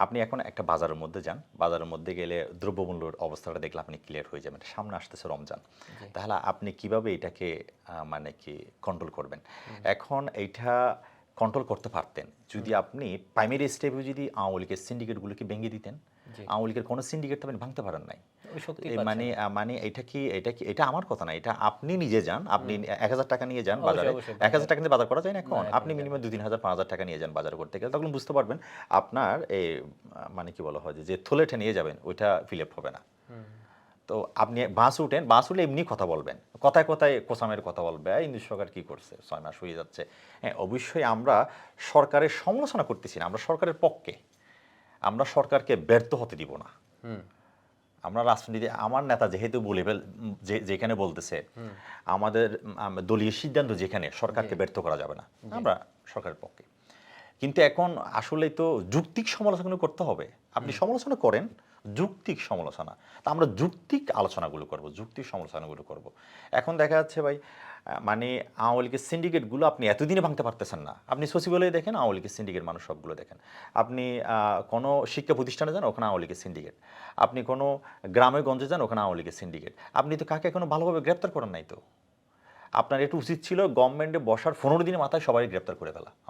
আপনি এখন একটা বাজারের মধ্যে যান, বাজারের মধ্যে গেলে দ্রব্যমূল্যের অবস্থাটা দেখলে আপনি ক্লিয়ার হয়ে যাবেন। সামনে আসতেছে রমজান, তাহলে আপনি কিভাবে এটাকে মানে কি কন্ট্রোল করবেন? এখন এইটা কন্ট্রোল করতে পারতেন যদি আপনি প্রাইমারি স্টেপে যদি আওয়ামী লীগের সিন্ডিকেটগুলোকে ভেঙে দিতেন। জি। আওয়ামী লীগের কোনো সিন্ডিকেট তো আপনি ভাঙতে পারেন নাই। ওই তো শক্তিই এ পাচ্ছে মানে না। মানে এটা আমার কথা না। এটা আপনি নিজে যান। আপনি ৳১,০০০ নিয়ে যান অবশ্যই, বাজারে। অবশ্যই ভাইয়া। ৳১,০০০ দিয়ে বাজার করা যায় না না, এখন? এখন আপনি যায় না। মিনিমাম ২-৩,০০০, ৳৫,০০০ নিয়ে যান বাজার করতে গেলে। তখন বুঝতে পারবেন আপনার মানে কি বলা হয় যে থলেটা নিয়ে যাবেন ওইটা ফিল আপ হবে না। তো আপনি বাসে উঠেন, বাস উঠলে এমনি কথা বলবেন। কথায়, কথায় কোসামের কথা বলবে, "ইন্দু সরকার কি করছে? ৬ মাস হয়ে যাচ্ছে।" হ্যাঁ, অবশ্যই আমরা সরকারের সমালোচনা করতেছি না। আমরা সরকারের পক্ষে। আমরা সরকারকে ব্যর্থ হতে দিব না। আমরা রাজনীতি আমার নেতা যেহেতু বলে যেখানে বলতেছে আমাদের দলীয় সিদ্ধান্ত যেখানে সরকারকে ব্যর্থ করা যাবে না। আমরা সরকারের পক্ষে। কিন্তু এখন আসলেই তো যৌক্তিক সমালোচনা করতে হবে। আপনি সমালোচনা করেন, যৌক্তিক সমালোচনা। তা আমরা যৌক্তিক আলোচনাগুলো করব, যৌক্তিক সমালোচনাগুলো করব। এখন দেখা যাচ্ছে ভাই মানে আওয়ামী লীগের সিন্ডিকেটগুলো আপনি এতদিনে ভাঙতে পারতেছেন না। আপনি সচিবালয়ে দেখেন আওয়ামী লীগের সিন্ডিকেট মানুষ সবগুলো দেখেন। আপনি কোনো শিক্ষা প্রতিষ্ঠানে যান ওখানে আওয়ামী লীগের সিন্ডিকেট। আপনি কোনো গ্রামে গঞ্জে যান ওখানে আওয়ামী লীগের সিন্ডিকেট। আপনি তো কাকে এখনো ভালোভাবে গ্রেপ্তার করেন নাই তো। আপনার একটু উচিত ছিল গভর্নমেন্টে বসার ১৫ দিনের মাথায় সবাই গ্রেপ্তার করে ফেলা।